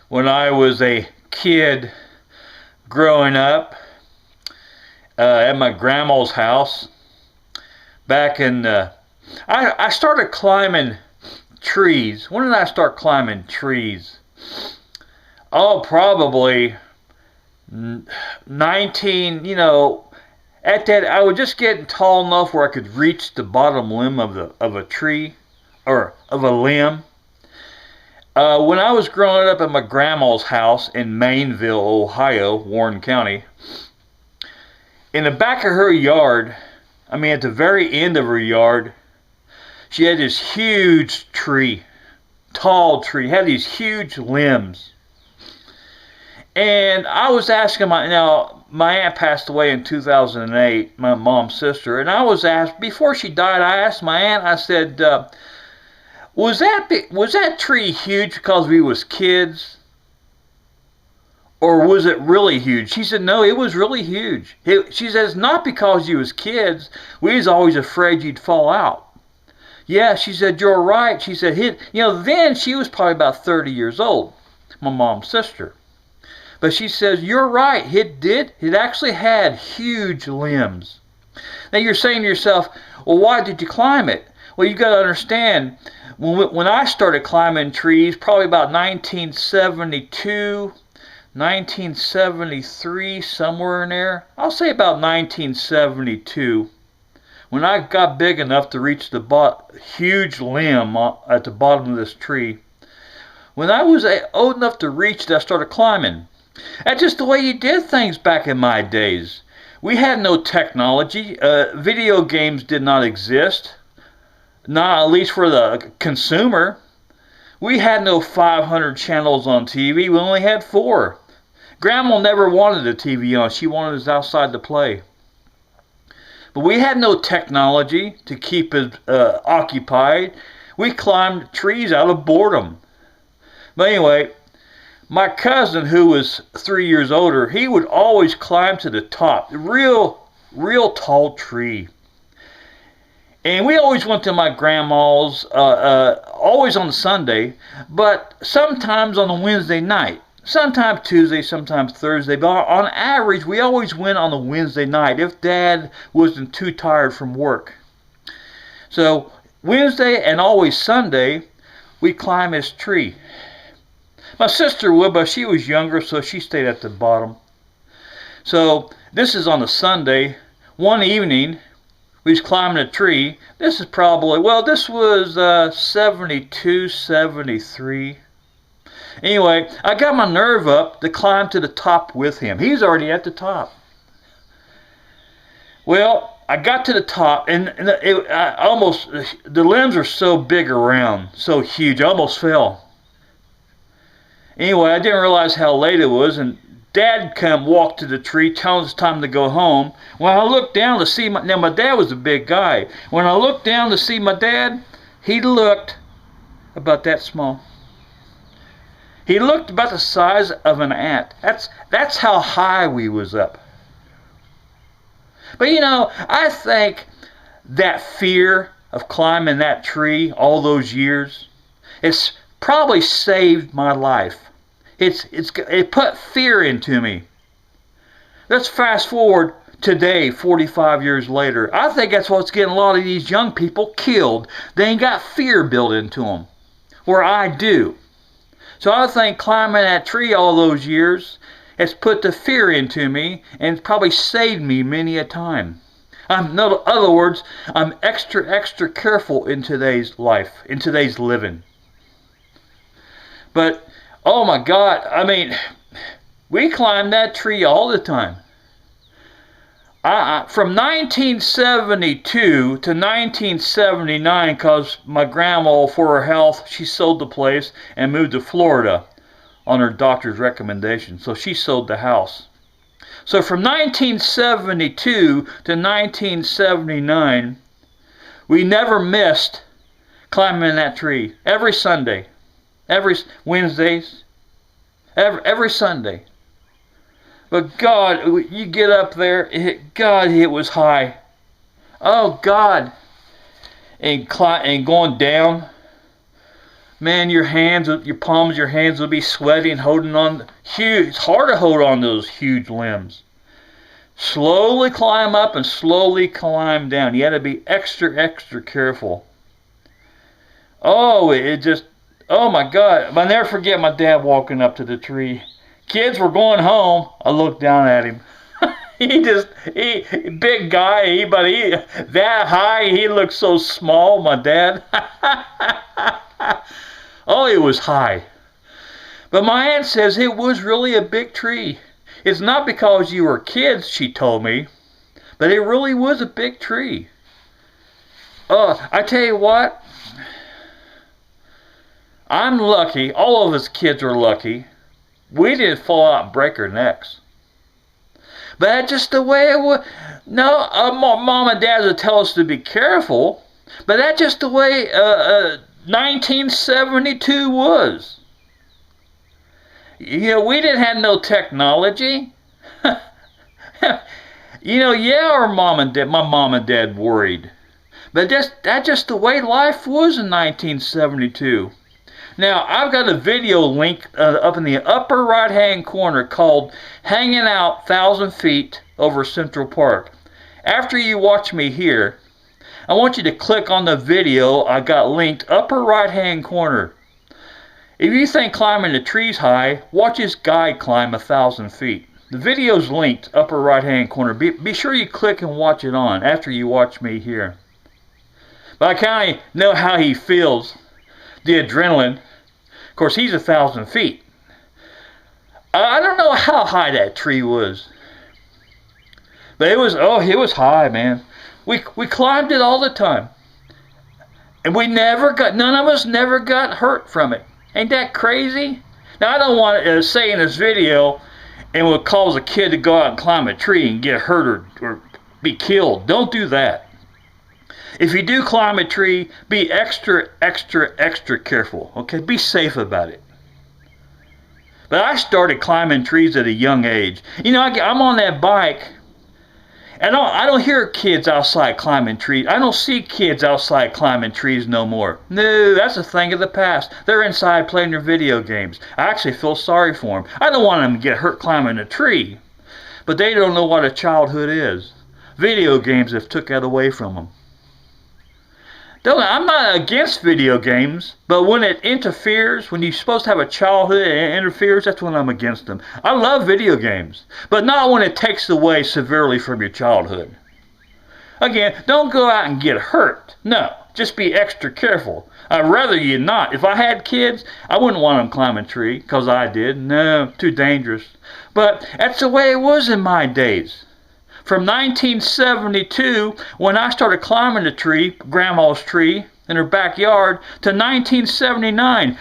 when I was a kid growing up at my grandma's house. Back in, I started climbing trees. When did I start climbing trees? Oh, probably 19, at that, I was just getting tall enough where I could reach the bottom limb of a tree, or of a limb. When I was growing up at my grandma's house in Maineville, Ohio, Warren County, in the back of her yard, at the very end of her yard, she had this huge tree, tall tree, had these huge limbs. And I was asking my aunt passed away in 2008, my mom's sister, and I was asked, before she died, I asked my aunt, I said, was that tree huge because we was kids? Or was it really huge? She said, no, it was really huge. She says, not because you was kids. We was always afraid you'd fall out. Yeah, she said, you're right. She said, then she was probably about 30 years old, my mom's sister. But she says, you're right, it did. It actually had huge limbs. Now you're saying to yourself, well, why did you climb it? Well, you got to understand, when I started climbing trees, probably about 1972, 1973, somewhere in there. I'll say about 1972. When I got big enough to reach the huge limb at the bottom of this tree. When I was old enough to reach it, I started climbing. That's just the way you did things back in my days. We had no technology. Video games did not exist. Not at least for the consumer. We had no 500 channels on TV. We only had 4. Grandma never wanted a TV on. She wanted us outside to play. But we had no technology to keep us occupied. We climbed trees out of boredom. But anyway, my cousin, who was 3 years older, he would always climb to the top. Real tall tree. And we always went to my grandma's, always on Sunday, but sometimes on a Wednesday night. Sometimes Tuesday, sometimes Thursday, but on average, we always went on a Wednesday night if Dad wasn't too tired from work. So Wednesday and always Sunday, we climb this tree. My sister would, but she was younger, so she stayed at the bottom. So this is on a Sunday. One evening, we was climbing a tree. This is probably, this was 72, 73. Anyway, I got my nerve up to climb to the top with him. He's already at the top. Well, I got to the top, and the limbs are so big around, so huge, I almost fell. Anyway, I didn't realize how late it was, and Dad walked to the tree, telling us it's time to go home. When I looked down to see my dad was a big guy. When I looked down to see my dad, he looked about that small. He looked about the size of an ant. That's how high we was up. But I think that fear of climbing that tree all those years, it's probably saved my life. It put fear into me. Let's fast forward today, 45 years later. I think that's what's getting a lot of these young people killed. They ain't got fear built into them, where I do. So I think climbing that tree all those years has put the fear into me, and it's probably saved me many a time. In other words, I'm extra careful in today's life, in today's living. But oh my God, we climbed that tree all the time. From 1972 to 1979, because my grandma, for her health, she sold the place and moved to Florida on her doctor's recommendation. So she sold the house. So from 1972 to 1979, we never missed climbing that tree. Every Sunday, every Wednesdays, every Sunday. But God, you get up there, God, it was high. Oh God. And going down. Man, your hands, your palms, your hands will be sweating, holding on. Huge. It's hard to hold on those huge limbs. Slowly climb up and slowly climb down. You got to be extra, extra careful. Oh, oh my God. I'll never forget my dad walking up to the tree. Kids were going home. I looked down at him. Big guy, but that high, he looked so small, my dad. Oh, it was high. But my aunt says it was really a big tree. It's not because you were kids, she told me, but it really was a big tree. I tell you what, I'm lucky. All of us kids are lucky. We didn't fall out and break our necks. But that's just the way it was. No, Mom and Dad would tell us to be careful, but that's just the way 1972 was. You know, we didn't have no technology. You know, yeah, my mom and dad worried. But that's just the way life was in 1972. Now, I've got a video link up in the upper right-hand corner called Hanging Out 1,000 Feet Over Central Park. After you watch me here, I want you to click on the video I got linked upper right-hand corner. If you think climbing the trees high, watch this guy climb 1,000 feet. The video's linked upper right-hand corner. Be sure you click and watch it on after you watch me here. But I kind of know how he feels. The adrenaline. Of course, he's 1,000 feet. I don't know how high that tree was. But it was high, man. We climbed it all the time. And none of us never got hurt from it. Ain't that crazy? Now, I don't want to say in this video and will cause a kid to go out and climb a tree and get hurt or be killed. Don't do that. If you do climb a tree, be extra, extra, extra careful. Okay, be safe about it. But I started climbing trees at a young age. You know, I'm on that bike, and I don't hear kids outside climbing trees. I don't see kids outside climbing trees no more. No, that's a thing of the past. They're inside playing their video games. I actually feel sorry for them. I don't want them to get hurt climbing a tree, but they don't know what a childhood is. Video games have took that away from them. I'm not against video games, but when it interferes, when you're supposed to have a childhood and it interferes, that's when I'm against them. I love video games, but not when it takes away severely from your childhood. Again, don't go out and get hurt. No, just be extra careful. I'd rather you not. If I had kids, I wouldn't want them climbing a tree, because I did. No, too dangerous. But that's the way it was in my days. From 1972, when I started climbing the tree, Grandma's tree, in her backyard, to 1979,